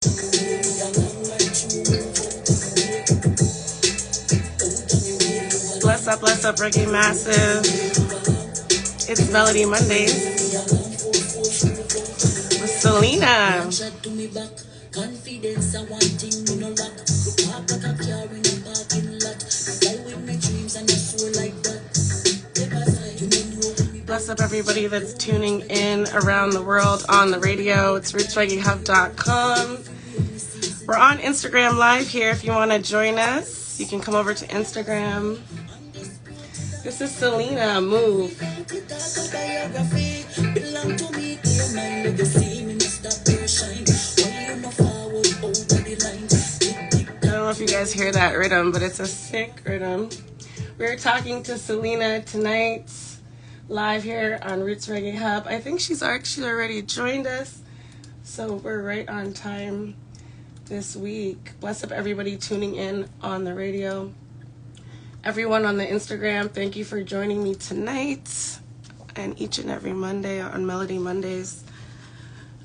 Bless up, Reggae Massive. It's Melody Mondays with Selena. Bless up, everybody that's tuning in around the world on the radio. It's rootsreggaehub.com. We're on Instagram Live here. If you want to join us, you can come over to Instagram. This is Selena, Move. I don't know if you guys hear that rhythm, but it's a sick rhythm. We're talking to Selena tonight, live here on Roots Reggae Hub. I think she's actually already joined us, so we're right on time this week. Bless up everybody tuning in on the radio. Everyone on the Instagram, thank you for joining me tonight and each and every Monday on Melody Mondays.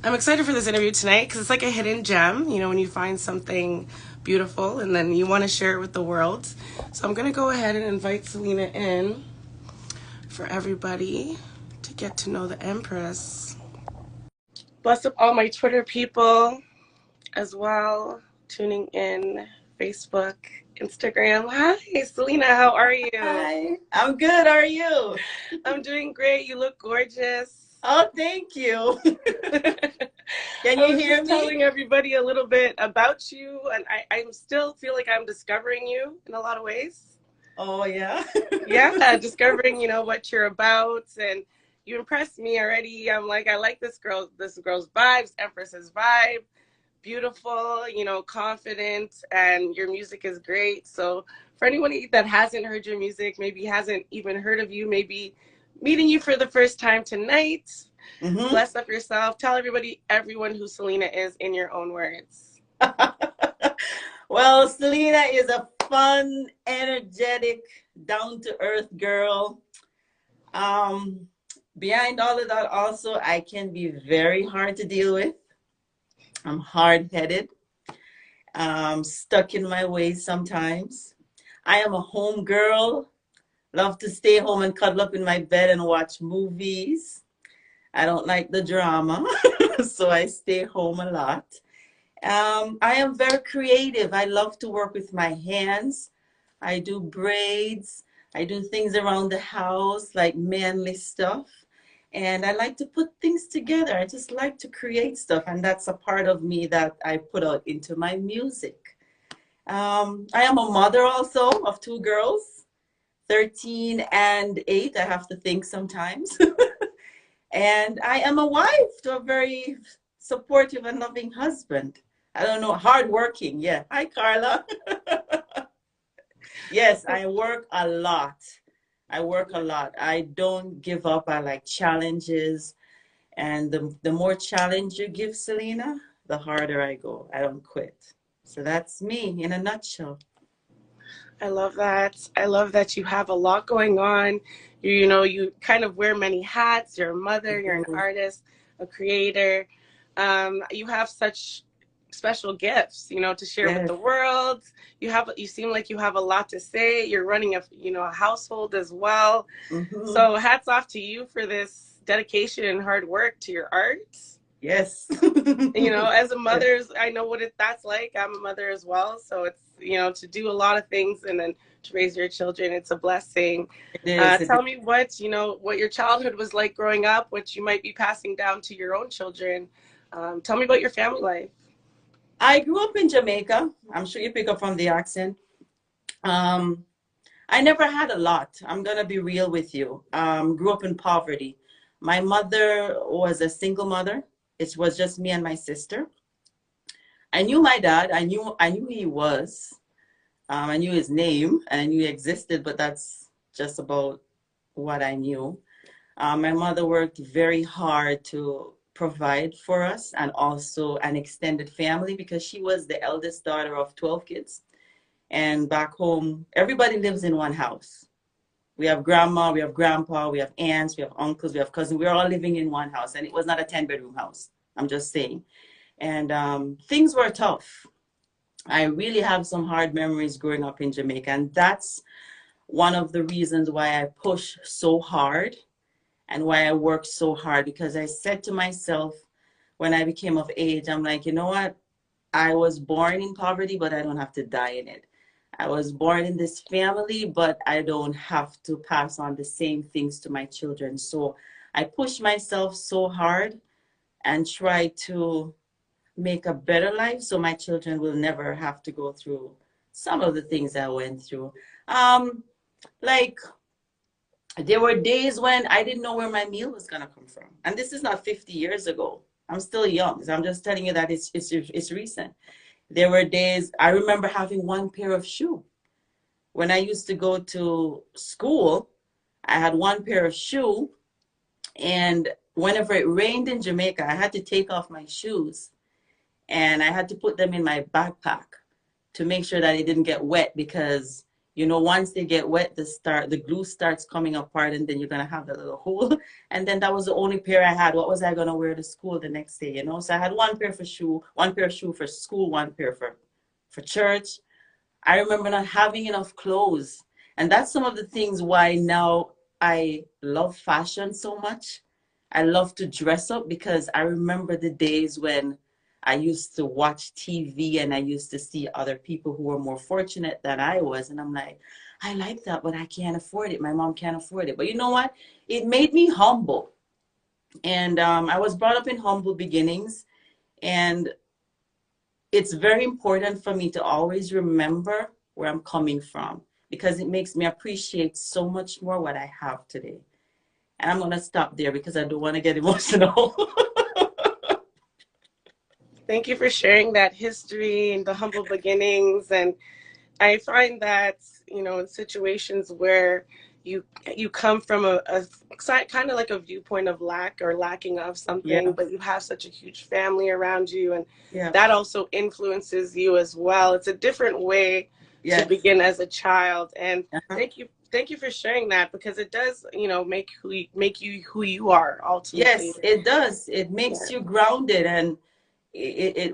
I'm excited for this interview tonight because it's like a hidden gem, you know, when you find something beautiful and then you want to share it with the world. So I'm going to go ahead and invite Selena in for everybody to get to know the Empress. Bless up all my Twitter people as well, tuning in, Facebook, Instagram. Hi, Selena, how are you? Hi, I'm good. How are you? I'm doing great. You look gorgeous. Oh, thank you. Can you hear me? Telling everybody a little bit about you, and I still feel like I'm discovering you in a lot of ways. Oh, yeah? Yeah, discovering, you know, what you're about, and you impressed me already. I'm like, I like this girl's vibes, Empress's vibe. Beautiful, you know, confident, and your music is great. So for anyone that hasn't heard your music, maybe hasn't even heard of you, maybe meeting you for the first time tonight, Bless up yourself. Tell everyone who Selena is in your own words. Well, Selena is a fun, energetic, down-to-earth girl. Behind all of that also, I can be very hard to deal with. I'm hard-headed, stuck in my ways sometimes. I am a home girl, love to stay home and cuddle up in my bed and watch movies. I don't like the drama, so I stay home a lot. I am very creative. I love to work with my hands. I do braids. I do things around the house, like manly stuff. And I like to put things together. I just like to create stuff. And that's a part of me that I put out into my music. I am a mother also of two girls, 13 and 8. I have to think sometimes. And I am a wife to a very supportive and loving husband. I don't know, hardworking. Yeah. Hi, Carla. Yes, I work a lot. I don't give up. I like challenges. And the more challenge you give, Selena, the harder I go. I don't quit. So that's me in a nutshell. I love that. I love that you have a lot going on. You know, you kind of wear many hats. You're a mother, you're an artist, a creator. You have such special gifts, you know, to share with the world. You seem like you have a lot to say. You're running a household as well. So hats off to you for this dedication and hard work to your art. Yes. You know, as a mother, I know what that's like. I'm a mother as well. So it's, you know, to do a lot of things and then to raise your children, it's a blessing. Tell me what your childhood was like growing up, what you might be passing down to your own children. Tell me about your family life. I grew up in Jamaica. I'm sure you pick up from the accent. I never had a lot. I'm going to be real with you. Grew up in poverty. My mother was a single mother. It was just me and my sister. I knew my dad. I knew who he was. I knew his name and I knew he existed, but that's just about what I knew. My mother worked very hard to provide for us and also an extended family because she was the eldest daughter of 12 kids. And back home, everybody lives in one house. We have grandma, we have grandpa, we have aunts, we have uncles, we have cousins. We're all living in one house. And it was not a 10-bedroom house. I'm just saying. And things were tough. I really have some hard memories growing up in Jamaica. And that's one of the reasons why I push so hard and why I work so hard, because I said to myself when I became of age, I'm like, you know what? I was born in poverty, but I don't have to die in it. I was born in this family, but I don't have to pass on the same things to my children. So I push myself so hard and try to make a better life so my children will never have to go through some of the things I went through. Um, like there were days when I didn't know where my meal was gonna come from, and this is not 50 years ago. I'm still young, so I'm just telling you that it's recent. There were days I remember having one pair of shoe. When I used to go to school, I had one pair of shoe, and whenever it rained in Jamaica, I had to take off my shoes and I had to put them in my backpack to make sure that it didn't get wet, because once they get wet, the glue starts coming apart, and then you're gonna have that little hole. And then that was the only pair I had. What was I gonna wear to school the next day? So I had one pair of shoe for school, one pair for church. I remember not having enough clothes. And that's some of the things why now I love fashion so much. I love to dress up, because I remember the days when I used to watch TV and I used to see other people who were more fortunate than I was. And I'm like, I like that, but I can't afford it. My mom can't afford it. But you know what? It made me humble. And I was brought up in humble beginnings. And it's very important for me to always remember where I'm coming from, because it makes me appreciate so much more what I have today. And I'm going to stop there because I don't want to get emotional. Thank you for sharing that history and the humble beginnings. And I find that, in situations where you come from a kind of like a viewpoint of lack or lacking of something, Yeah, but you have such a huge family around you, and yeah, that also influences you as well. It's a different way to yes. begin as a child. And Uh-huh. thank you for sharing that, because it does, make you who you are ultimately. Yes, it does. It makes Yeah. you grounded, and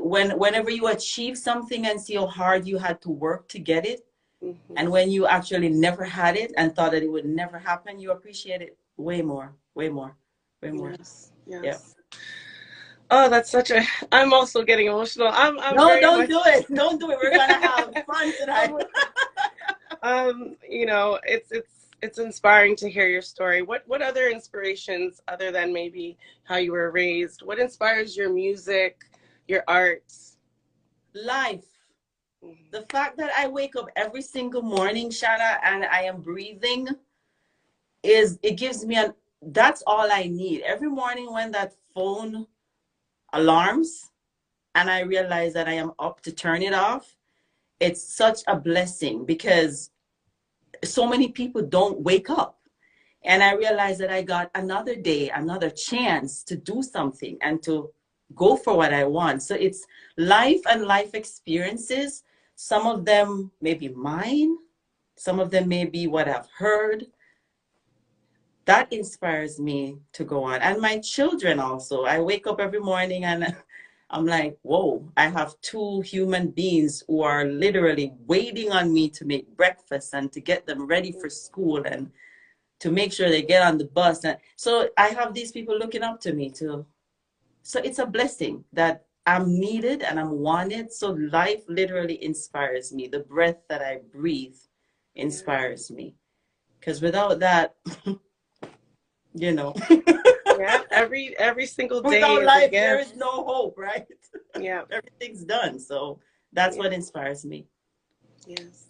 whenever you achieve something and see how hard you had to work to get it, Hmm. and when you actually never had it and thought that it would never happen, you appreciate it way more, way more, way more. Yes. Yeah. Yes. Oh, that's such a. I'm also getting emotional. I'm No, very don't much. do it. Don't do it. We're gonna have fun tonight. I'm, it's inspiring to hear your story. What other inspirations, other than maybe how you were raised, what inspires your music, your arts? Life. The fact that I wake up every single morning, Shanna, and I am breathing it gives me that's all I need. Every morning when that phone alarms and I realize that I am up to turn it off, it's such a blessing, because so many people don't wake up. And I realized that I got another day, another chance to do something and to go for what I want. So it's life and life experiences. Some of them may be mine, some of them may be what I've heard. That inspires me to go on. And my children also. I wake up every morning and I'm like, whoa, I have two human beings who are literally waiting on me to make breakfast and to get them ready for school and to make sure they get on the bus. And so I have these people looking up to me too. So it's a blessing that I'm needed and I'm wanted. So life literally inspires me. The breath that I breathe Yeah. inspires me. Because without that, you know, Yeah. Every single day without is a life, there gift. is no hope, right? Yeah. Everything's done. So that's Yeah. what inspires me. Yes.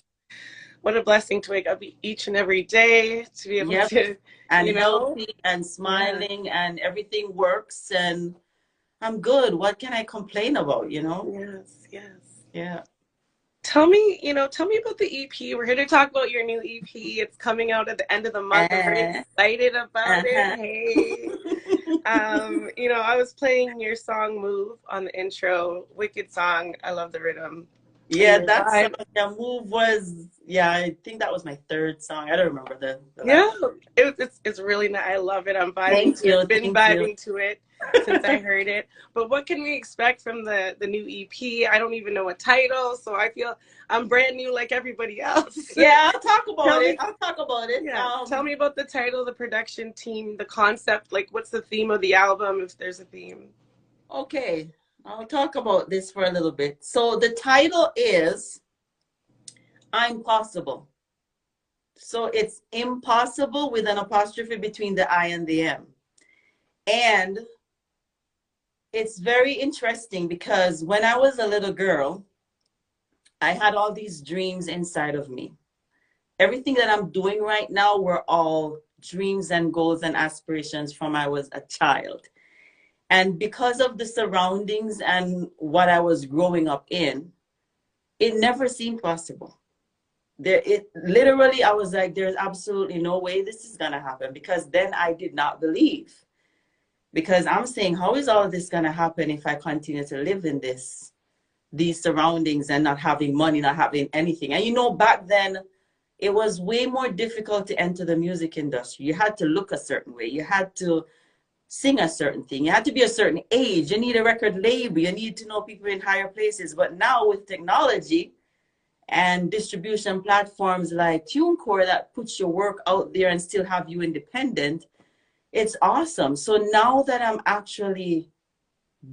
What a blessing to wake up each and every day to be able Yep. to, And you know. healthy and Yeah. smiling and everything works and I'm good. What can I complain about, you know? Yes. Yes. Yeah. Tell me about the EP. We're here to talk about your new EP. It's coming out at the end of the month. I'm very Uh, excited about it. uh-huh. Hey. I was playing your song Move on the intro. Wicked song. I love the rhythm and Yeah, your that song, vibe. yeah, Move was, yeah, I think that was my third song. I don't remember the Yeah, last. it's really nice. I love it. I'm vibing Thank to it. you. Been Thank you. vibing to it. since I heard it. But what can we expect from the new EP? I don't even know a title, so I feel I'm brand new like everybody else. Yeah, I'll talk about Tell it. me, I'll talk about it. yeah, tell me about the title, the production team, the concept. Like, what's the theme of the album, if there's a theme? Okay, I'll talk about this for a little bit. So the title is I'm Possible. So it's impossible with an apostrophe between the I and the M. And it's very interesting because when I was a little girl, I had all these dreams inside of me. Everything that I'm doing right now were all dreams and goals and aspirations from I was a child. And because of the surroundings and what I was growing up in, it never seemed possible. It literally, I was like, there's absolutely no way this is gonna happen, because then I did not believe. Because I'm saying, how is all this gonna happen if I continue to live in these surroundings and not having money, not having anything? And back then it was way more difficult to enter the music industry. You had to look a certain way. You had to sing a certain thing. You had to be a certain age. You need a record label. You need to know people in higher places. But now with technology and distribution platforms like TuneCore that puts your work out there and still have you independent, it's awesome. So now that I'm actually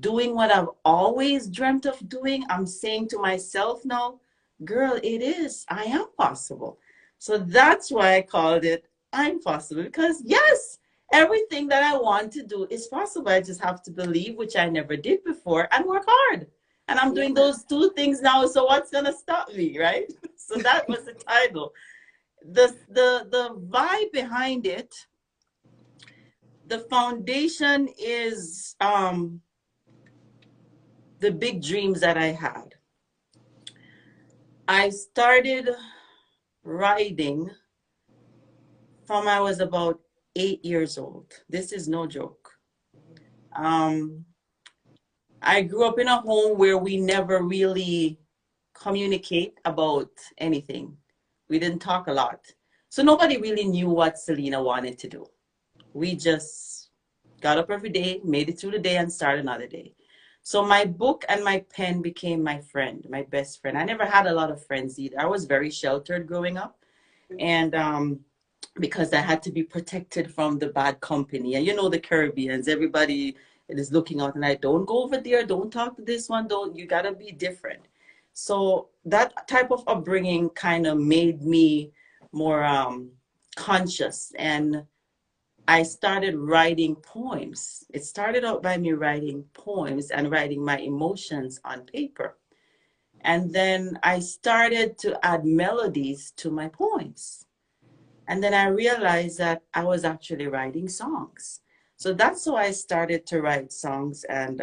doing what I've always dreamt of doing, I'm saying to myself now, girl, I am possible. So that's why I called it I'm Possible, because yes, everything that I want to do is possible. I just have to believe, which I never did before, and work hard. And I'm doing those two things now. So what's gonna stop me, right? So that was the title. The vibe behind it, the foundation is the big dreams that I had. I started writing from I was about 8 years old. This is no joke. I grew up in a home where we never really communicate about anything. We didn't talk a lot. So nobody really knew what Selena wanted to do. We just got up every day, made it through the day, and started another day. So my book and my pen became my friend, my best friend. I never had a lot of friends either. I was very sheltered growing up. And because I had to be protected from the bad company. And the Caribbeans, everybody is looking out, and I don't go over there, don't talk to this one, you gotta be different. So that type of upbringing kind of made me more conscious, and I started writing poems. It started out by me writing poems and writing my emotions on paper. And then I started to add melodies to my poems. And then I realized that I was actually writing songs. So that's how I started to write songs and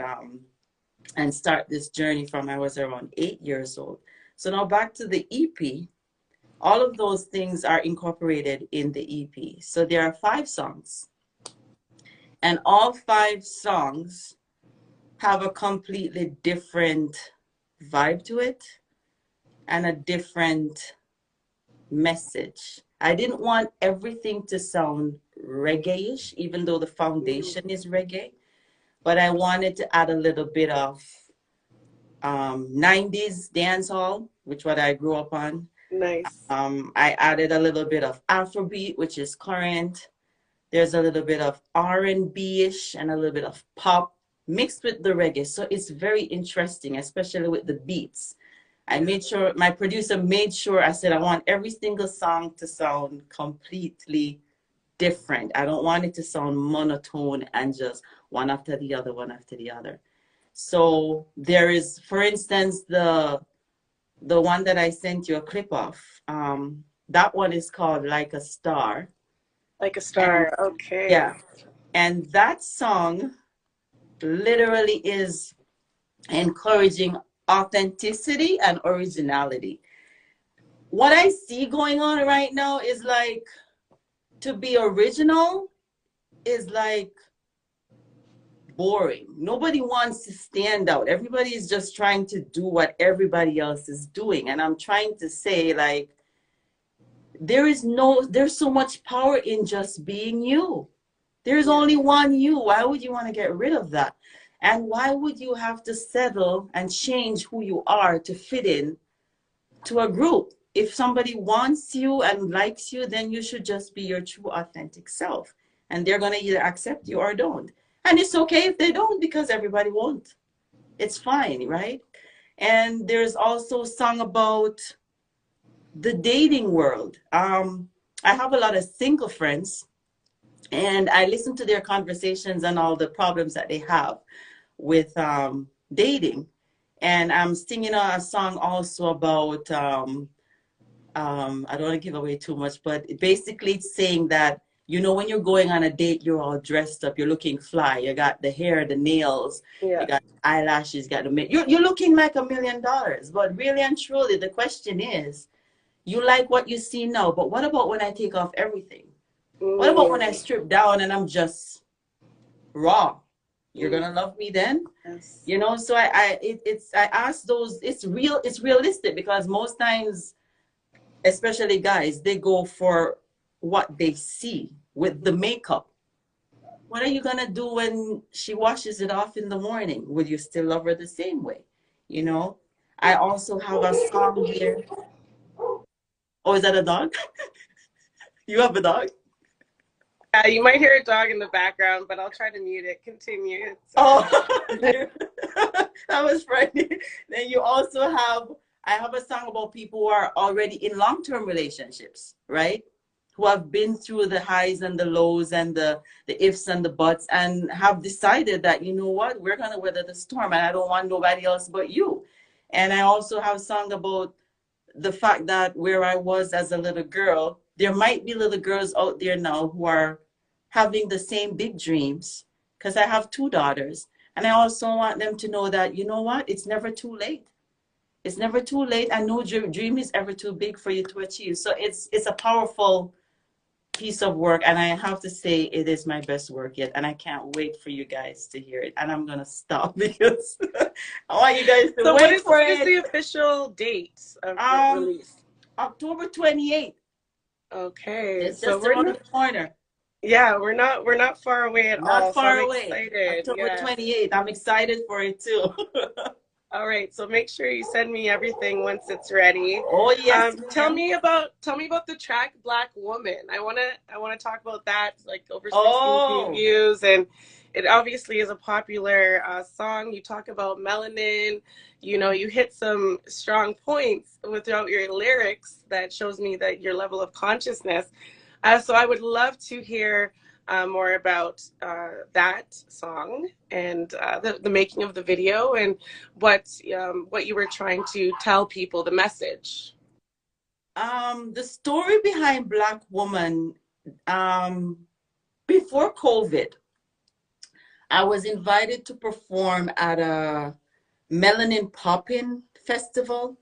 start this journey from I was around 8 years old. So now back to the EP. All of those things are incorporated in the EP. So there are 5 songs. And all 5 songs have a completely different vibe to it and a different message. I didn't want everything to sound reggae-ish, even though the foundation is reggae. But I wanted to add a little bit of 90s dancehall, which what I grew up on. Nice. I added a little bit of Afrobeat, which is current. There's a little bit of R&B-ish and a little bit of pop mixed with the reggae. So it's very interesting, especially with the beats. I made sure, my producer made sure, I said, I want every single song to sound completely different. I don't want it to sound monotone and just one after the other, one after the other. So there is, for instance, the one that I sent you a clip of. That one is called Like a Star. Like a Star, okay. Yeah. And that song literally is encouraging authenticity and originality. What I see going on right now is like, to be original is like boring. Nobody wants to stand out. Everybody is just trying to do what everybody else is doing. And I'm trying to say, like, there's so much power in just being you. There's Yeah. only one you. Why would you want to get rid of that? And why would you have to settle and change who you are to fit in to a group? If somebody wants you and likes you, then you should just be your true, authentic self. And they're going to either accept you or don't. And it's okay if they don't, because everybody won't. It's fine, right? And there's also a song about the dating world. I have a lot of single friends, and I listen to their conversations and all the problems that they have with dating. And I'm singing a song also about I don't want to give away too much, but basically it's saying that, you know, when you're going on a date, you're all dressed up, you're looking fly, you got the hair, the nails, Yeah. you got eyelashes, you got the you're looking like $1 million. But really and truly, the question is, you like what you see now, but what about when I take off everything? What about when I Mm. strip down and I'm just raw? You're Mm. gonna love me then? Yes. You know, so I ask those, it's realistic, because most times, especially guys, they go for what they see with the makeup. What are you gonna do when she washes it off in the morning? Will you still love her the same way? You know, I also have a song here. Oh, is that a dog? You have a dog? Yeah, you might hear a dog in the background, but I'll try to mute it. Continue. It's all Oh, right. that was frightening. Then you also have, I have a song about people who are already in long-term relationships, right? Who have been through the highs and the lows and the ifs and the buts, and have decided that, you know what, we're going to weather the storm and I don't want nobody else but you. And I also have a song about the fact that where I was as a little girl, there might be little girls out there now who are having the same big dreams, because I have two daughters. And I also want them to know that, you know what, it's never too late. It's never too late, and no dream is ever too big for you to achieve. So it's a powerful piece of work, and I have to say it is my best work yet, and I can't wait for you guys to hear it. And I'm gonna stop because I want you guys to So wait for what is it. the official date of Um, release? October 28th. Okay, It's so just we're around not, the corner. yeah, we're not far away at Not all. So I'm far away. excited. October Yes. 28th. I'm excited for it too. All right, so make sure you send me everything once it's ready. Oh yes, ma'am. Tell me about the track Black Woman. I wanna talk about that. It's like over 16 Oh, views, and it obviously is a popular song. You talk about melanin. You know, you hit some strong points without your lyrics that shows me that your level of consciousness. So I would love to hear more about that song and the making of the video and what you were trying to tell people, the message. the story behind Black Woman. Um, Before COVID, I was invited to perform at a Melanin Poppin' Festival,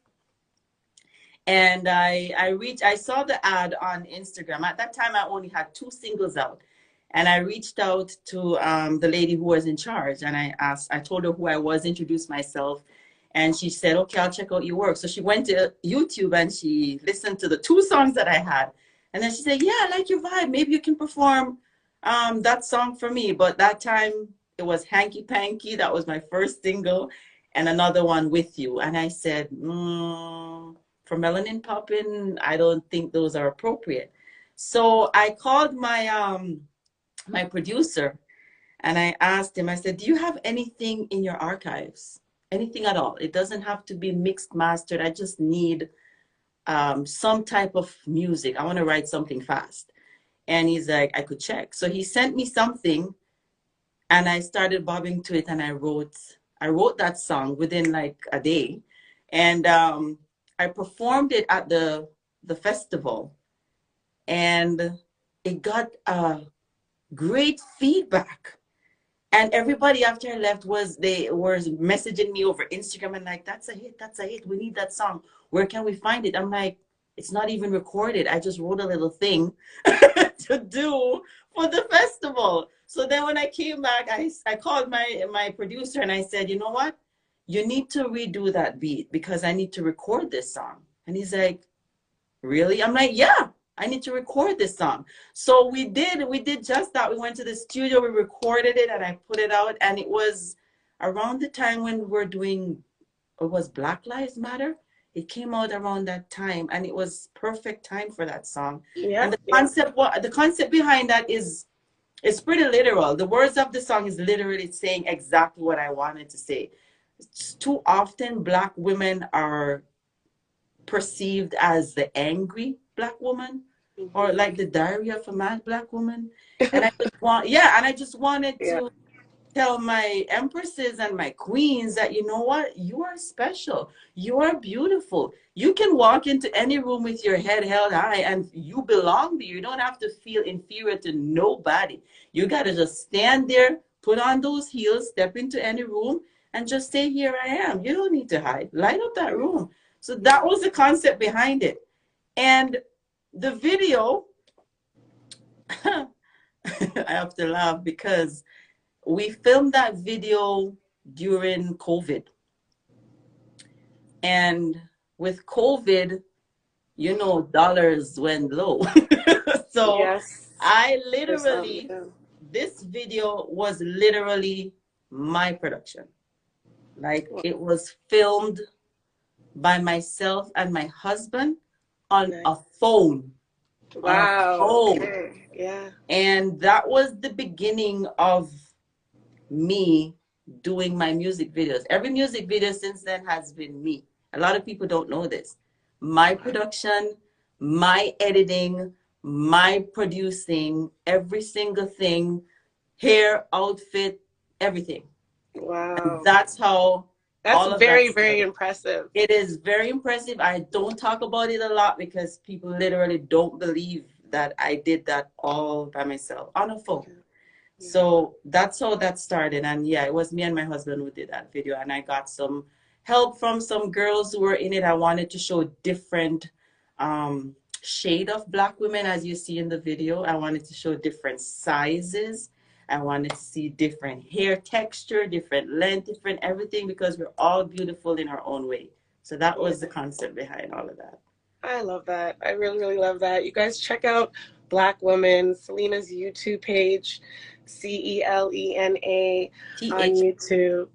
and I saw the ad on Instagram. At that time I only had two singles out, and I reached out to the lady who was in charge, and I told her who I was, introduced myself, and she said, okay, I'll check out your work. So she went to YouTube and she listened to the two songs that I had, and then she said, yeah, I like your vibe, maybe you can perform that song for me. But that time it was Hanky Panky, that was my first single, and another one, With You. And I said, for Melanin Poppin', I don't think those are appropriate. So I called my producer and I asked him, I said, do you have anything in your archives? Anything at all? It doesn't have to be mixed, mastered. I just need some type of music. I want to write something fast. And he's like, I could check. So he sent me something, and I started bobbing to it, and I wrote that song within like a day. And I performed it at the festival, and it got great feedback. And everybody after I left they were messaging me over Instagram and like, that's a hit, that's a hit. We need that song. Where can we find it? I'm like, it's not even recorded. I just wrote a little thing to do for the festival. So then when I came back, I called my producer and I said, you know what? You need to redo that beat because I need to record this song. And he's like, really? I'm like, yeah, I need to record this song. So we did just that. We went to the studio, we recorded it, and I put it out. And it was around the time when we were doing, it was Black Lives Matter. It came out around that time, and it was perfect time for that song. Yeah, And yeah. the concept behind that is, it's pretty literal. The words of the song is literally saying exactly what I wanted to say. Too often, Black women are perceived as the angry Black woman, or like the diary of a mad Black woman. And I just want, yeah, and I just wanted Yeah. to tell my empresses and my queens that, you know what, you are special, you are beautiful, you can walk into any room with your head held high and you belong there. You don't have to feel inferior to nobody. You got to just stand there, put on those heels, step into any room, and just say, here I am. You don't need to hide. Light up that room. So that was the concept behind it. And the video, I have to laugh because we filmed that video during COVID. And with COVID, you know, dollars went low. So Yes. I For some, literally, yeah. this video was literally my production. Like, it was filmed by myself and my husband on Nice. a phone. On a Wow. phone. Okay. Yeah. And that was the beginning of me doing my music videos. Every music video since then has been me. A lot of people don't know this. My production, my editing, my producing, every single thing, hair, outfit, everything. And Wow. that's how That's all of that very, very started. impressive. It is very impressive. I don't talk about it a lot because people literally don't believe that I did that all by myself on a phone. Yeah. Yeah. So that's how that started. And yeah, it was me and my husband who did that video. And I got some help from some girls who were in it. I wanted to show different shade of Black women, as you see in the video. I wanted to show different sizes. I wanted to see different hair texture, different length, different everything, because we're all beautiful in our own way. So that Yeah. was the concept behind all of that. I love that. I really, really love that. You guys check out Black Woman, Selena's YouTube page, Celena on TH. YouTube.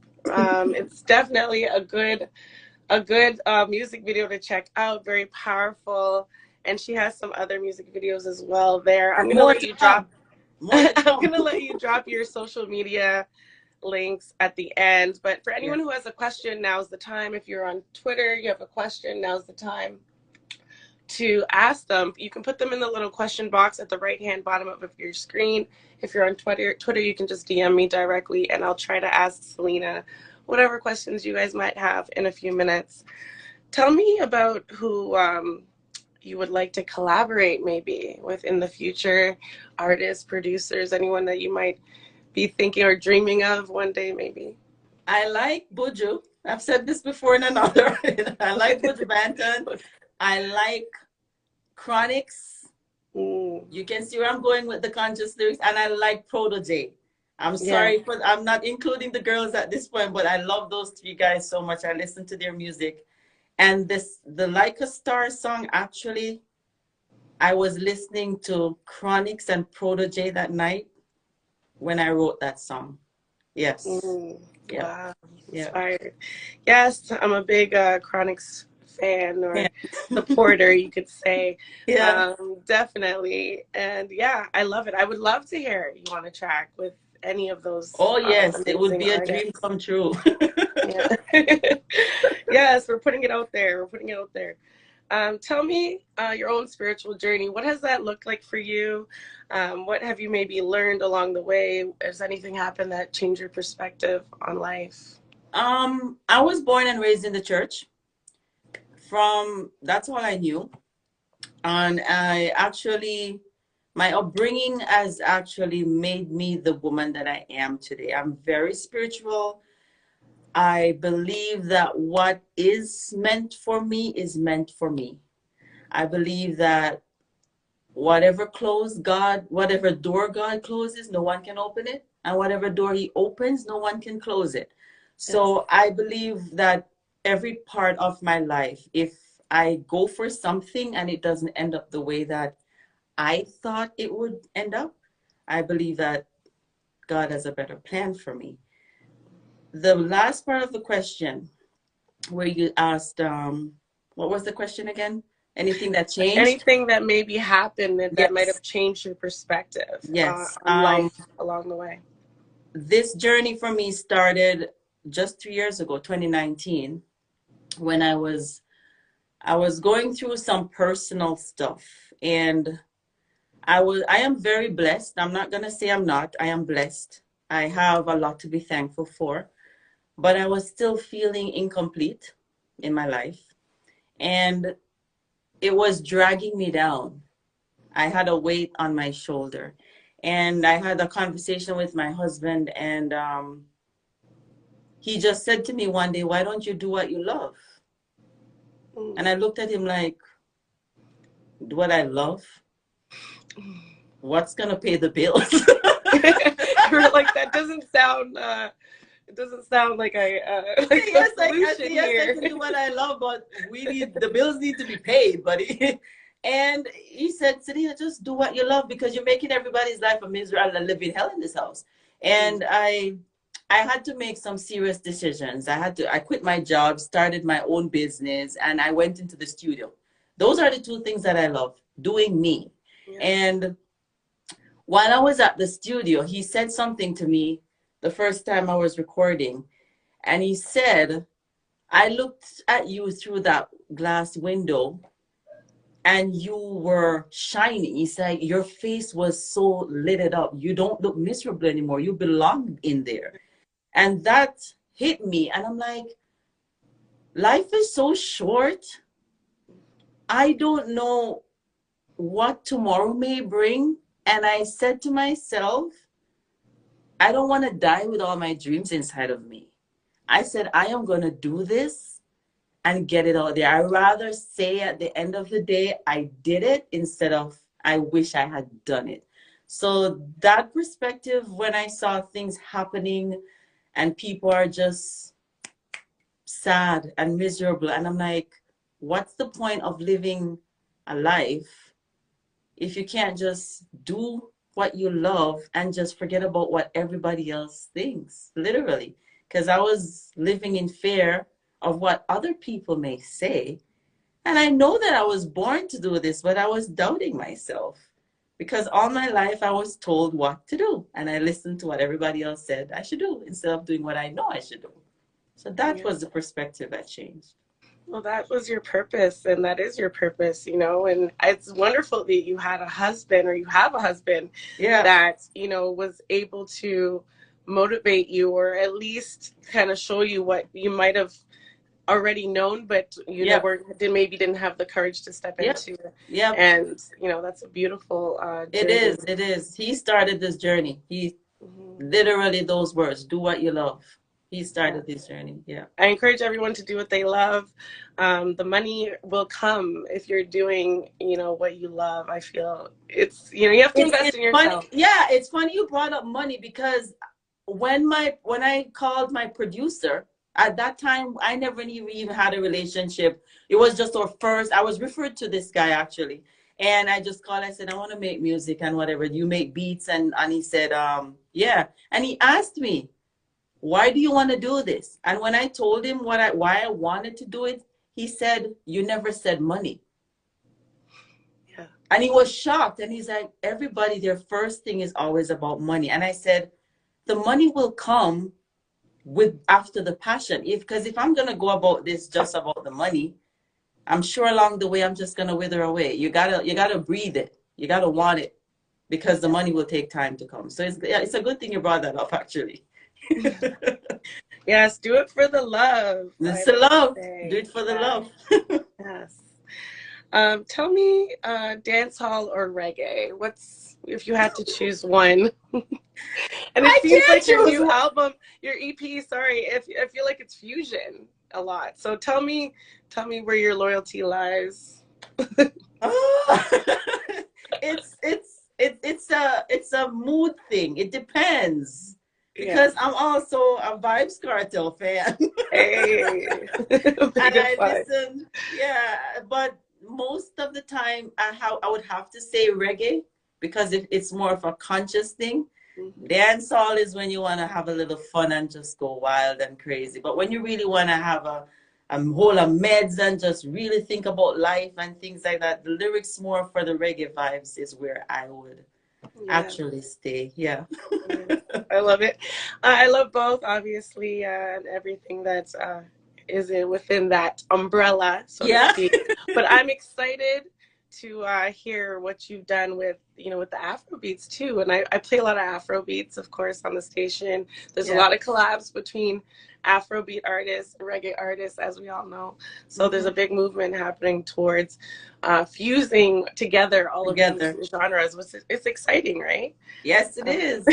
It's definitely a good music video to check out. Very powerful, and she has some other music videos as well. There, I'm And gonna more let to you drop. come. More to I'm come. gonna let you drop your social media links at the end. But for Yeah. anyone who has a question, now's the time. If you're on Twitter, you have a question, now's the time to ask them. You can put them in the little question box at the right hand bottom of your screen. If you're on Twitter, you can just DM me directly and I'll try to ask Selena whatever questions you guys might have in a few minutes. Tell me about who you would like to collaborate maybe with in the future, artists, producers, anyone that you might be thinking or dreaming of one day maybe. I like Buju. I've said this before in another. I like Buju Banton. I like Chronics. Mm, You can see where I'm going with the conscious lyrics. And I like Protege. I'm yeah. sorry, but I'm not including the girls at this point, but I love those three guys so much. I listen to their music. And the Like a Star song, actually, I was listening to Chronics and Protege that night when I wrote that song. Yes. Mm, Yeah. wow, Yeah. inspired. Yes, I'm a big Chronics fan Yeah. or supporter, you could say. Yeah. Definitely. And yeah, I love it. I would love to hear you on a track with any of those Oh, yes. It would amazing be a dream artists. come true. Yeah. Yes, we're putting it out there. We're putting it out there. Tell me your own spiritual journey. What has that looked like for you? What have you maybe learned along the way? Has anything happened that changed your perspective on life? I was born and raised in the church. That's all I knew. And my upbringing has actually made me the woman that I am today. I'm very spiritual. I believe that what is meant for me is meant for me. I believe that whatever door God closes, no one can open it. And whatever door he opens, no one can close it. Yes. So I believe that every part of my life, if I go for something and it doesn't end up the way that I thought it would end up. I believe that God has a better plan for me. The last part of the question, where you asked, what was the question again? Anything that changed? Anything that maybe happened that might Yes, have changed your perspective yes. on life along the way? This journey for me started just 3 years ago, 2019, when I was going through some personal stuff, and I am very blessed. I'm not gonna say I'm not. I am blessed. I have a lot to be thankful for, but I was still feeling incomplete in my life, and it was dragging me down. I had a weight on my shoulder, and I had a conversation with my husband, and he just said to me one day, "Why don't you do what you love?" And I looked at him like, "Do what I love? What's gonna pay the bills?" You're like, that doesn't sound. It doesn't sound like like Yes, the solution I here. can do what I love, but the bills need to be paid, buddy. And he said, Selena, just do what you love, because you're making everybody's life a miserable and living hell in this house. And I had to make some serious decisions. I quit my job, started my own business, and I went into the studio. Those are the two things that I love, doing me. Yeah. And while I was at the studio, he said something to me the first time I was recording. And he said, I looked at you through that glass window and you were shining. He said, your face was so lit up. You don't look miserable anymore. You belong in there. And that hit me. And I'm like, life is so short. I don't know what tomorrow may bring. And I said to myself, I don't want to die with all my dreams inside of me. I said, I am going to do this and get it out there. I rather say at the end of the day, I did it, instead of I wish I had done it. So that perspective, when I saw things happening and people are just sad and miserable, and I'm like, what's the point of living a life if you can't just do what you love and just forget about what everybody else thinks, literally? Because I was living in fear of what other people may say. And I know that I was born to do this, but I was doubting myself, because all my life I was told what to do. And I listened to what everybody else said I should do instead of doing what I know I should do. So that was the perspective that changed. Well, that was your purpose, and that is your purpose, and it's wonderful that you had a husband, or you have a husband, Yeah. that, was able to motivate you, or at least kind of show you what you might have already known, but Yeah. maybe didn't have the courage to step Yeah. into. Yeah. And, that's a beautiful It journey. is. It is. He started this journey. He literally, those words, do what you love. He started this journey. Yeah. I encourage everyone to do what they love. The money will come if you're doing, what you love. I feel you have to invest in yourself. Funny. Yeah, it's funny you brought up money, because when I called my producer, at that time I never even had a relationship. It was just our first. I was referred to this guy actually, and I just called. I said, I want to make music and whatever. Do you make beats? And he said, yeah. And he asked me, why do you want to do this? And when I told him why I wanted to do it, he said, you never said money. Yeah. And he was shocked. And he's like, everybody, their first thing is always about money. And I said, the money will come after the passion. Because if I'm going to go about this just about the money, I'm sure along the way I'm just going to wither away. You gotta breathe it. You gotta want it, because the money will take time to come. So it's a good thing you brought that up, actually. Yes, do it for the love. It's the love. Do it for the love. Yes. Tell me, dance hall or reggae? What's, if you had to choose one? And it seems like your new album, your EP, sorry, I feel like it's fusion a lot. So tell me where your loyalty lies. It's a mood thing. It depends, because I'm also a Vibes Cartel fan. Hey. And I listen, yeah, but most of the time, I would have to say reggae because it's more of a conscious thing. Mhm. Dancehall is when you want to have a little fun and just go wild and crazy. But when you really want to have a whole of meds and just really think about life and things like that, the lyrics more for the reggae vibes is where I would Yes. actually stay. Yeah. Yes. I love it. I love both, obviously, and everything that is within that umbrella, so to Yeah. speak. But I'm excited to hear what you've done with, with the Afro beats too. And I play a lot of Afro beats, of course, on the station. There's a Yeah. lot of collabs between Afrobeat artists and reggae artists, as we all know. So there's Hmm. a big movement happening towards fusing together all of these Together. genres, which it's exciting, right? Yes, it Um, is.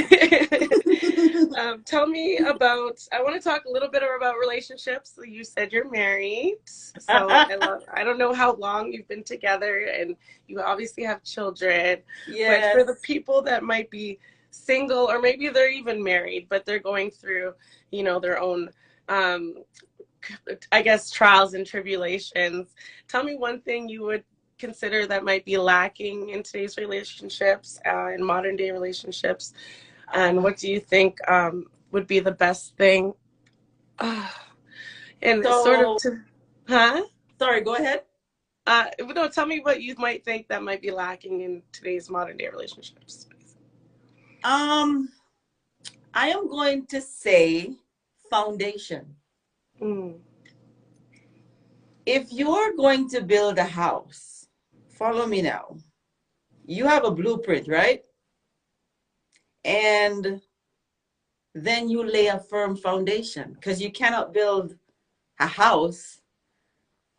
tell me about. I want to talk a little bit about relationships. You said you're married, so I don't know how long you've been together, and you obviously have children. But for the Yes. people that might be single, or maybe they're even married, but they're going through, their own, um, I guess, trials and tribulations. Tell me one thing you would consider that might be lacking in today's relationships, in modern day relationships, and Uh, what do you think would be the best thing? Uh, and sort of so, to, huh? sorry, go ahead. No, tell me what you might think that might be lacking in today's modern day relationships. Um, I am going to say foundation. Mm, If you're going to build a house, follow me now. You have a blueprint, right? And then you lay a firm foundation because you cannot build a house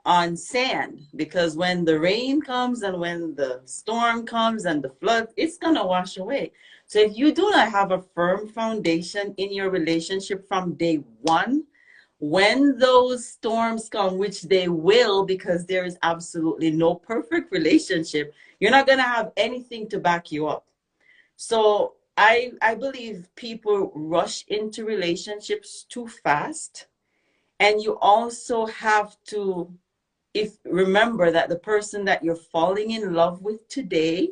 on sand because when the rain comes and when the storm comes and the flood, it's going to wash away. So if you do not have a firm foundation in your relationship from day one, when those storms come, which they will, because there is absolutely no perfect relationship, you're not going to have anything to back you up. So I believe people rush into relationships too fast. And you also have to, if remember that the person that you're falling in love with today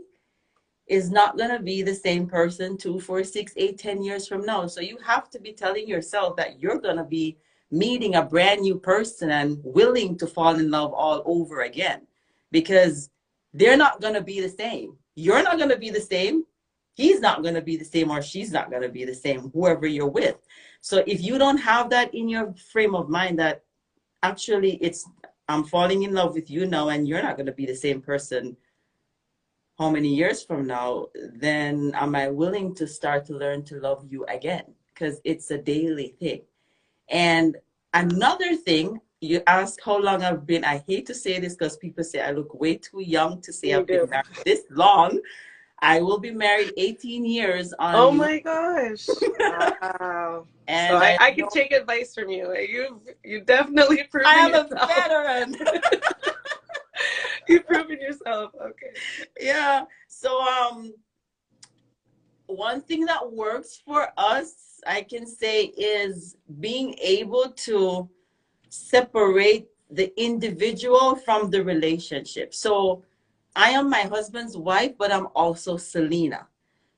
is not going to be the same person 2, 4, 6, 8, 10 years from now. So you have to be telling yourself that you're going to be meeting a brand new person and willing to fall in love all over again because they're not going to be the same. You're not going to be the same. He's not going to be the same, or she's not going to be the same, whoever you're with. So if you don't have that in your frame of mind that actually it's I'm falling in love with you now and you're not going to be the same person how many years from now, then am I willing to start to learn to love you again? Because it's a daily thing. And another thing, you ask how long I've been. I hate to say this because people say I look way too young to say you I've been do. married this long. I will be married 18 years Oh on May. my gosh! Wow. So And I, I I can know take advice from you. You've definitely I proven am a yourself. veteran. You've proven yourself. Okay. Yeah. So one thing that works for us, I can say, is being able to separate the individual from the relationship. So I am my husband's wife, but I'm also Selena.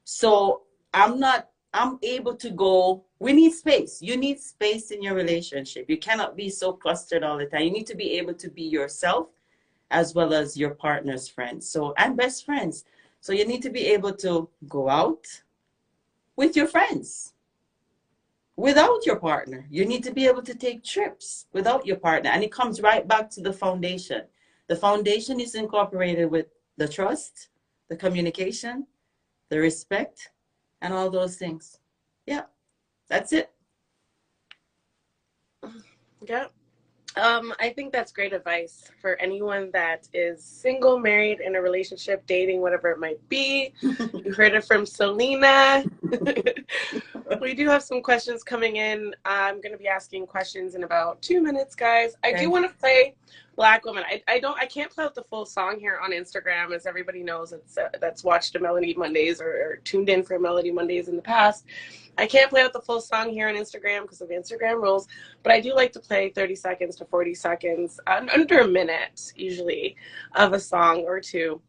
So I'm able to go, we need space. You need space in your relationship. You cannot be so clustered all the time. You need to be able to be yourself as well as your partner's friends. So, and best friends. So you need to be able to go out with your friends without your partner. You need to be able to take trips without your partner. And it comes right back to the foundation. The foundation is incorporated with the trust, the communication, the respect, and all those things. Yeah, that's it. Yeah. I think that's great advice for anyone that is single, married, in a relationship, dating, whatever it might be. You heard it from Selena. We do have some questions coming in. I'm going to be asking questions in about 2 minutes, guys. I do Okay. want to play Black woman. I can't play out the full song here on Instagram, as everybody knows that's watched a Melody Mondays or tuned in for Melody Mondays in the past. I can't play out the full song here on Instagram because of Instagram rules, but I do like to play 30 seconds to 40 seconds, under a minute usually, of a song or two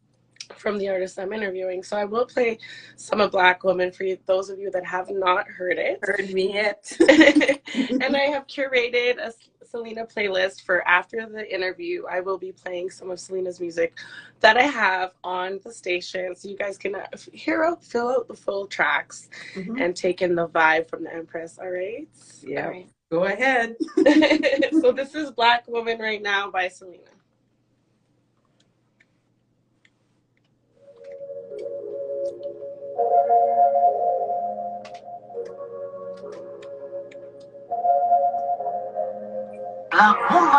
from the artist I'm interviewing. So I will play some of Black Woman for you, those of you that have not heard it. Heard me yet? And I have curated a Selena playlist for after the interview. I will be playing some of Selena's music that I have on the station, so you guys can fill out the full tracks and take in the vibe from the Empress. All right? Yeah. All right. Go ahead. So this is Black Woman right now by Selena. Black woman,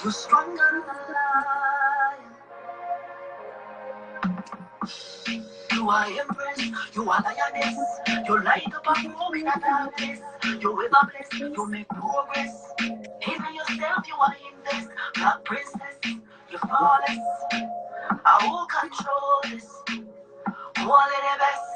you're stronger than a lion. You are empress, you are lioness. You light up a room in a darkness. You ever bless, you make progress. Even yourself, you are in this. Black princess, you're flawless. I will control this. Quality best.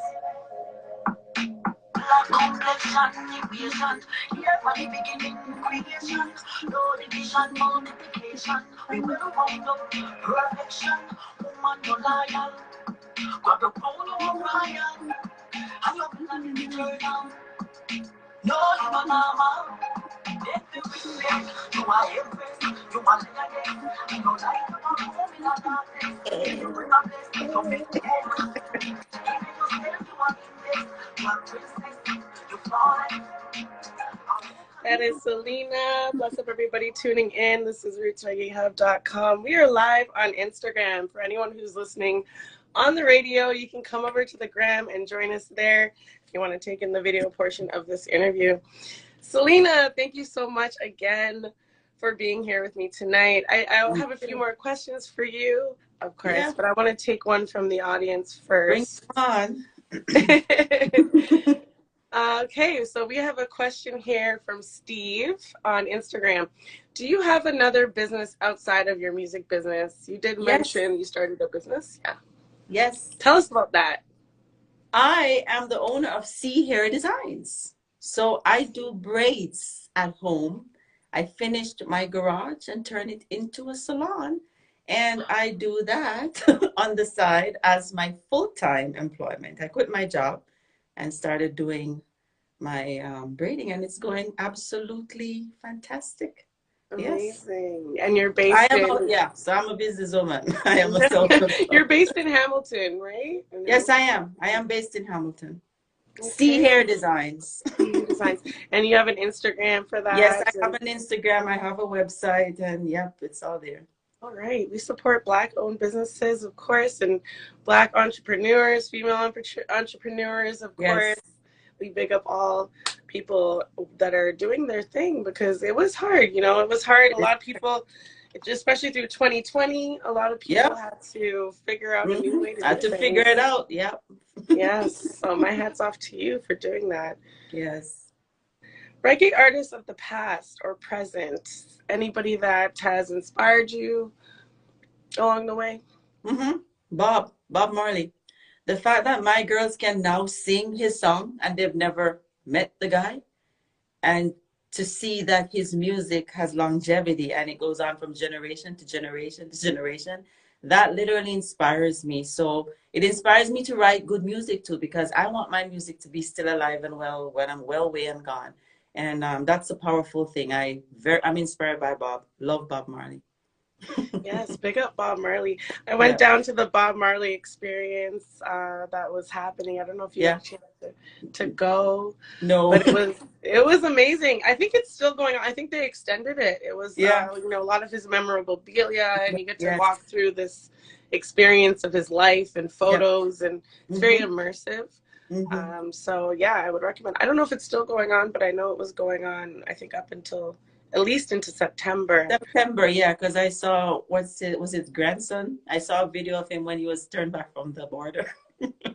Black complexion, equation. Here for the beginning, creation. No division, multiplication. We will round up perfection. Woman, you're loyal. Grab the crown, you're royal. And you're planning to turn on. No, you're not normal. Every respect, you are empress. You are lioness. And you light up a room in a darkness. You will not bless, you make progress. Even yourself, you are in this. You are princess. You flawless. That is Selena. Bless up everybody tuning in. This is rootsreggaehub.com. We are live on Instagram. For anyone who's listening on the radio, you can come over to the gram and join us there if you want to take in the video portion of this interview. Selena, thank you so much again for being here with me tonight. I'll have a few more questions for you, of course, but I want to take one from the audience first. Bring on. Okay, so we have a question here from Steve on Instagram. Do you have another business outside of your music business? You did mention you started a business. Yeah. Yes. Tell us about that. I am the owner of C Hair Designs. So I do braids at home. I finished my garage and turned it into a salon. And I do that on the side as my full-time employment. I quit my job and started doing my braiding, and it's going absolutely fantastic. Amazing. Yes. And you're based so I'm a businesswoman. I am a self-employed. You're based in Hamilton, right? Yes, I am. I am based in Hamilton. Okay. C Hair Designs. And you have an Instagram for that? Yes, I have an Instagram. I have a website, and yep, it's all there. All right. We support Black-owned businesses, of course, and Black entrepreneurs, female entrepreneurs, of course. We big up all people that are doing their thing because it was hard. You know, it was hard. A lot of people, especially through 2020, a lot of people had to figure out a new way to do Had to figure it out. Yep. Yes. So my hat's off to you for doing that. Yes. Reggae artists of the past or present, anybody that has inspired you along the way? Bob Marley. The fact that my girls can now sing his song and they've never met the guy, and to see that his music has longevity and it goes on from generation to generation to generation, that literally inspires me. So it inspires me to write good music too, because I want my music to be still alive and well when I'm well way and gone. And that's a powerful thing. I'm inspired by Bob. Love Bob Marley. Yes, big up Bob Marley. I went down to the Bob Marley experience that was happening. I don't know if you had a chance to go. No, but it was amazing. I think it's still going on. I think they extended it. It was you know, a lot of his memorabilia, and you get to walk through this experience of his life and photos, and it's very immersive. So yeah, I would recommend. I don't know if it's still going on, but I know it was going on. I think up until at least into September. Yeah, because I saw, was his grandson? I saw a video of him when he was turned back from the border.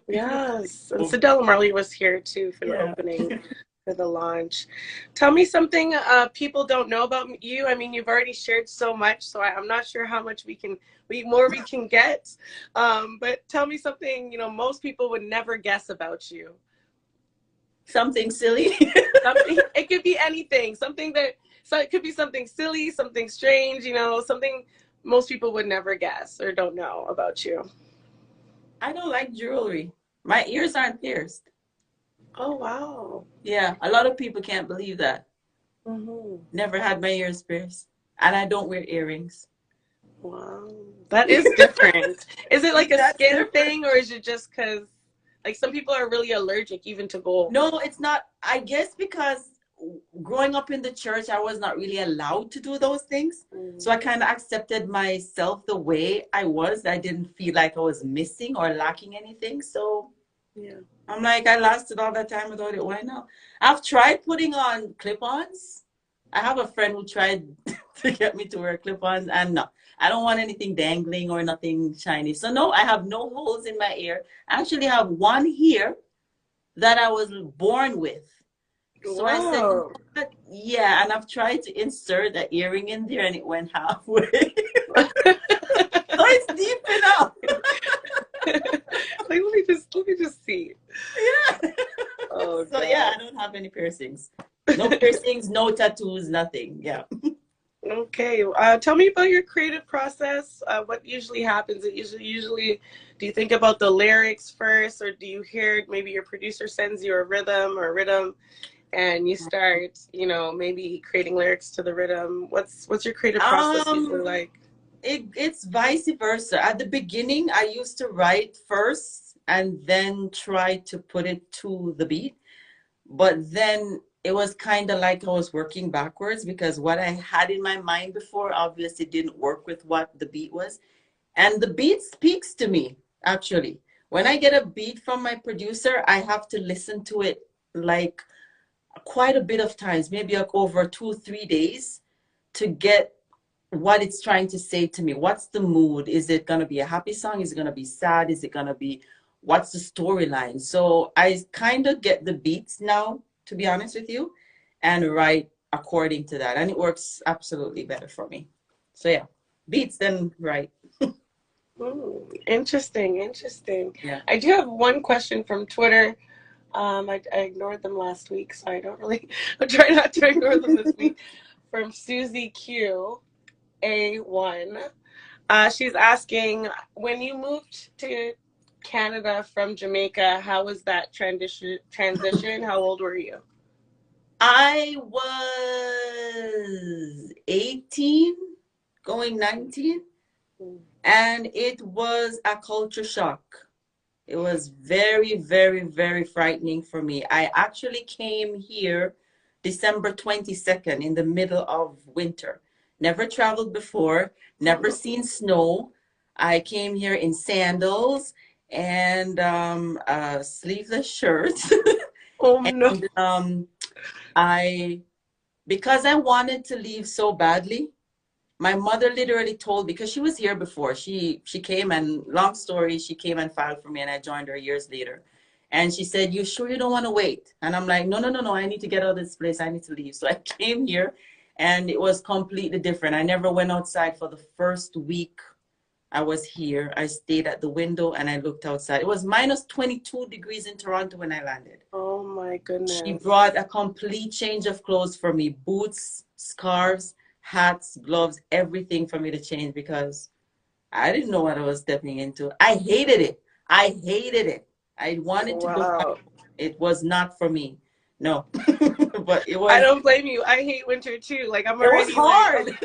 Yes, and Sidella Marley was here too for the opening for the launch. Tell me something people don't know about you. I mean, you've already shared so much, so I'm not sure how much we can get. But tell me something, most people would never guess about you. Something silly. Something, it could be anything. So it could be something silly, something strange, something most people would never guess or don't know about you. I don't like jewelry. My ears aren't pierced. Oh, wow. Yeah, a lot of people can't believe that. Mm-hmm. Never had my ears pierced. And I don't wear earrings. Wow. That is different. Is it like a That's skin different. thing or is it just because, like, some people are really allergic even to gold? No, it's not. I guess because growing up in the church, I was not really allowed to do those things. So I Mm. kind of accepted myself the way I was. I didn't feel like I was missing or lacking anything. So Yeah. I'm like, I lasted all that time without it. Why not? I've tried putting on clip-ons. I have a friend who tried to get me to wear clip-ons, and no, I don't want anything dangling or nothing shiny. So no, I have no holes in my ear. I actually have one here that I was born with. So I said, you know Wow. what? Yeah, and I've tried to insert an earring in there, and it went halfway. So it's deep enough. Like, let me just see. Yeah. Oh So yeah, God. I don't have any piercings. No piercings, no tattoos, nothing. Yeah. Okay. Tell me about your creative process. What usually happens? It usually, do you think about the lyrics first, or do you hear maybe your producer sends you a rhythm, and you start, maybe creating lyrics to the rhythm? What's your creative process usually Um, like? it's vice versa. At the beginning, I used to write first and then try to put it to the beat. But then it was kind of like I was working backwards because what I had in my mind before obviously didn't work with what the beat was. And the beat speaks to me, actually. When I get a beat from my producer, I have to listen to it like quite a bit of times, maybe like over 2, 3 days to get what it's trying to say to me. What's the mood? Is it going to be a happy song? Is it going to be sad? Is it going to be, what's the storyline? So I kind of get the beats now, to be honest with you, and write according to that. And it works absolutely better for me. So yeah, beats then write. Interesting. Yeah. I do have one question from Twitter. I ignored them last week, so I don't really. I'm trying not to ignore them this week. From Susie Q A1. She's asking, when you moved to Canada from Jamaica, how was that transition? How old were you? I was 18, going 19, and it was a culture shock. It was very, very, very frightening for me. I actually came here December 22nd in the middle of winter. Never traveled before, never seen snow. I came here in sandals and a sleeveless shirt. Oh no. And I, because I wanted to leave so badly, my mother literally told, because she was here before, she came, and long story, she came and filed for me and I joined her years later, and she said, you sure you don't want to wait? And I'm like, no, I need to get out of this place, I need to leave. So I came here and it was completely different. I never went outside for the first week I was here. I stayed at the window and I looked outside. It was minus 22 degrees in Toronto when I landed. Oh my She goodness. brought a complete change of clothes for me, boots, scarves, hats, gloves, everything for me to change because I didn't know what I was stepping into. I hated it. I hated it. I wanted to go back. Wow. It was not for me. No. But I don't blame you. I hate winter too. Like, I'm it was already like, oh, hard.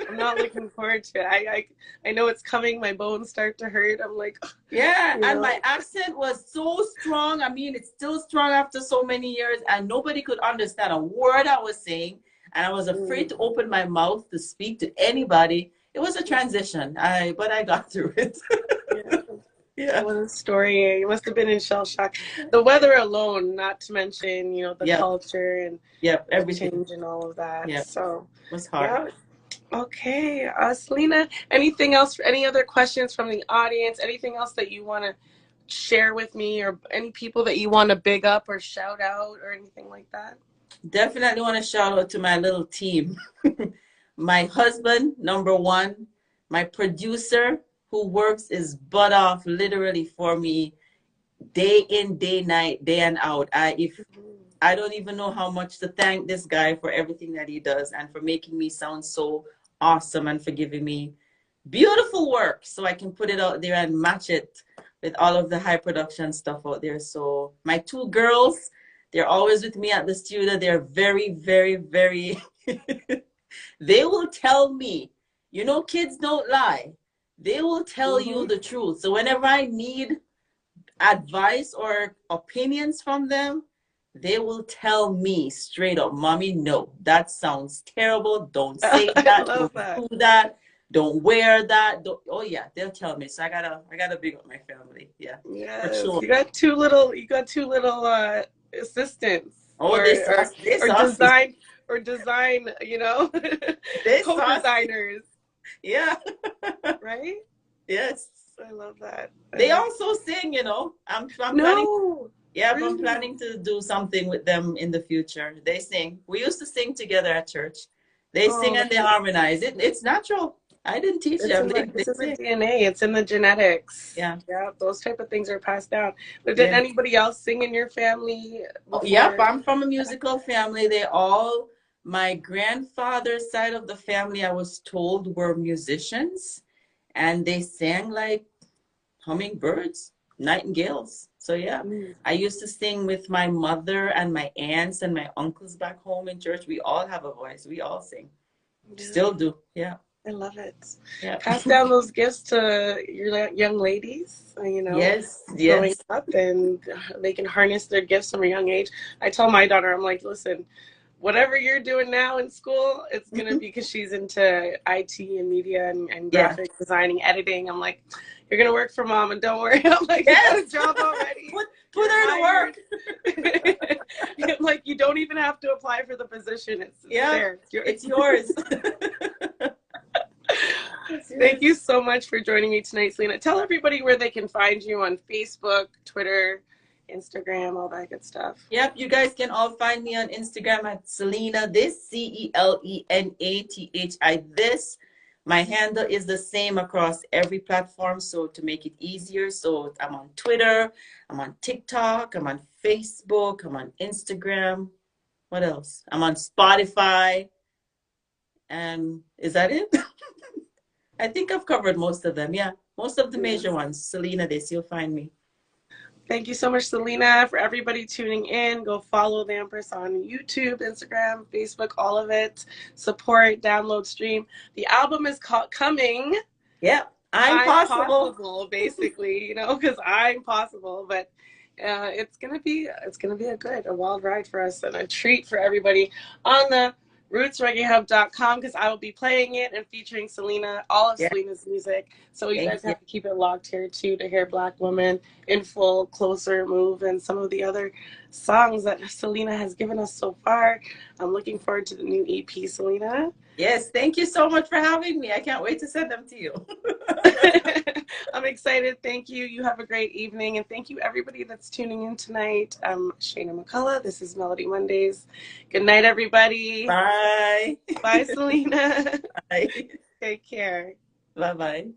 I'm not looking forward to it. I know it's coming. My bones start to hurt. I'm like, Yeah, you and know. my accent was so strong. I mean, it's still strong after so many years, and nobody could understand a word I was saying. And I was afraid Mm. to open my mouth to speak to anybody. It was a transition. But I got through it. Yeah. Yeah. What a story. You must have been in shell shock. The weather alone, not to mention, the Yep. culture and Yep. the Everything. change and all of that. Yep. So, It was hard. yeah. Okay. Selena, anything else, any other questions from the audience? Anything else that you want to share with me, or any people that you want to big up or shout out or anything like that? Definitely want to shout out to my little team. My husband, number one, my producer who works his butt off literally for me day in, day night, day and out. I don't even know how much to thank this guy for everything that he does and for making me sound so awesome and for giving me beautiful work so I can put it out there and match it with all of the high production stuff out there. So my two girls, they're always with me at the studio. They're very, very, very they will tell me, you know, kids don't lie. They will tell you Mm-hmm. the truth. So whenever I need advice or opinions from them, they will tell me straight up, Mommy, no, that sounds terrible. Don't say I that. love Don't that. do that. Don't wear that. Don't, oh yeah, they'll tell me. So I gotta big up my family. Yeah, for Yes, sure. you got two little assistants Oh, they or sauce, they or saucy. design or design, They co-designers, saucy. Yeah. right? Yes. I love that. I They love also sing, you know. I'm planning. No, Yep, I'm really. planning to do something with them in the future. They sing. We used to sing together at church. They sing Oh, and they harmonize. It's natural. I didn't teach them. They it's in the sing. DNA. It's in the genetics. Yeah. Yeah, those type of things are passed down. But did Yeah. anybody else sing in your family Oh, yep, before? I'm from a musical family. My grandfather's side of the family, I was told, were musicians, and they sang like hummingbirds, nightingales. So yeah, Mm, I used to sing with my mother and my aunts and my uncles back home in church. We all have a voice. We all sing. yeah, Still do. Yeah. I love it. Yeah. Pass down those gifts to your young ladies, Yes. growing Yes. up, and they can harness their gifts from a young age. I tell my daughter, I'm like, listen, whatever you're doing now in school, it's gonna Mhm. be because she's into IT and media and Yeah. graphic designing, editing. I'm like, you're gonna work for mom, and don't worry. I'm like, you got a Yes. job already. Put You're her to hired. work. I'm like, you don't even have to apply for the position. It's Yeah. there. It's yours. It's yours. It's Thank yours. you so much for joining me tonight, Selena. Tell everybody where they can find you on Facebook, Twitter, Instagram, all that good stuff. Yep, you guys can all find me on Instagram at Selena this, Celenathi this. My handle is the same across every platform, so to make it easier, so I'm on Twitter, I'm on TikTok, I'm on Facebook, I'm on Instagram. What else? I'm on Spotify, and is that it? I think I've covered most of them. Yeah, most of the major Yes. ones. Selena this, you'll find me. Thank you so much, Selena, for everybody tuning in. Go follow the Empress on YouTube, Instagram, Facebook, all of it. Support, download, stream. The album is called Coming. Yep, I'm I'm possible. possible, basically, because I'm possible. But it's gonna be a wild ride for us and a treat for everybody on the rootsreggaehub.com because I will be playing it and featuring Selena, all of Yeah, Selena's music. So you thank guys you. have to keep it locked here too to hear Black Woman in full, Closer, Move, and some of the other songs that Selena has given us so far. I'm looking forward to the new EP, Selena. Yes, thank you so much for having me. I can't wait to send them to you. I'm excited. Thank you. You have a great evening. And thank you, everybody that's tuning in tonight. I'm Shayna McCullough. This is Melody Mondays. Good night, everybody. Bye. Bye, Selena. Bye. Take care. Bye bye.